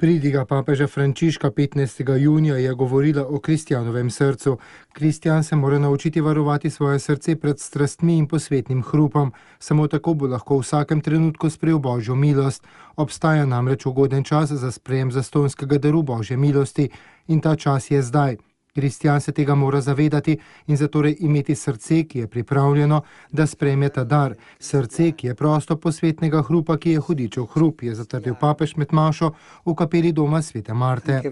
Pridiga papeža Frančiška 15. junija je govorila o kristjanovem srcu. Kristjan se mora naučiti varovati svoje srce pred strastmi in posvetnim hrupom. Samo tako bo lahko v vsakem trenutku sprejel Božjo milost. Obstaja namreč ugoden čas za sprejem zastonjskega daru Božje milosti in ta čas je zdaj. Kristjan se tega mora zavedati in zatorej imeti srce, ki je pripravljeno, da sprejme ta dar. Srce, ki je prosto posvetnega hrupa, ki je hudičev hrup, je zatrdil papež med mašo v kapeli doma svete Marte.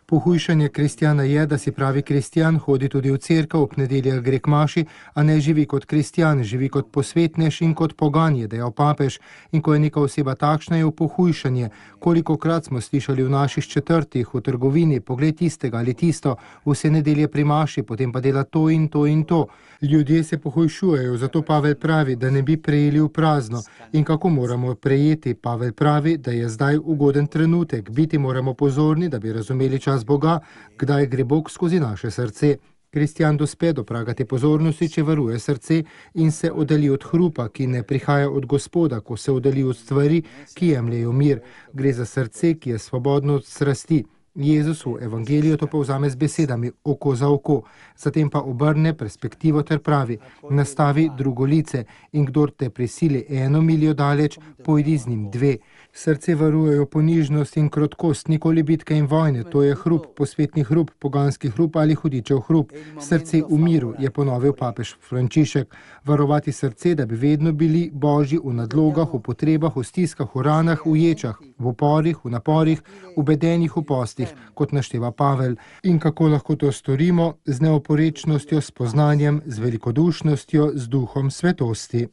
Pohujšanje kristjana je, da si pravi kristjan hodi tudi v cerkev ob nedeljah gre k maši, a ne živi kot kristjan, živi kot posvetnež in kot pogan, je dejal papež. In ko je neka oseba takšna, je v pohujšanje. Kolikokrat smo slišali v naših četrtih, v trgovini, pogled tistega ali tisto, vse nedelje pri maši, potem pa dela to in to in to. Ljudje se pohujšujejo, zato Pavel pravi, da ne bi prejeli v prazno. In kako moramo prejeti? Pavel pravi, da je zdaj ugoden trenutek. Biti moramo pozorni, da bi razumeli čas Boga, kdaj gre Bog skozi naše srce. Kristjan dospe do praga te pozornosti, če varuje srce in se oddalji od hrupa, ki ne prihaja od Gospoda, ko se oddalji od stvari, ki jemljejo mir. Gre za srce, ki je svobodno od strasti. Jezus v evangeliju to povzame z besedami oko za oko, zatem pa obrne perspektivo ter pravi, nastavi drugo lice in kdor te prisili 1 miljo daleč, pojdi z njim 2. Srce varujejo ponižnost in krotkost, nikoli bitke in vojne, to je hrup, posvetni hrup, poganski hrup ali hudičev hrup. Srce v miru, je ponovil papež Frančišek. Varovati srce, da bi vedno bili Božji v nadlogah, v potrebah, v stiskah, v ranah, v ječah, v uporih, v naporih, v bedenjih, v postih, kot našteva Pavel. In kako lahko to storimo? Z neoporečnostjo, s poznanjem, z velikodušnostjo, z duhom svetosti.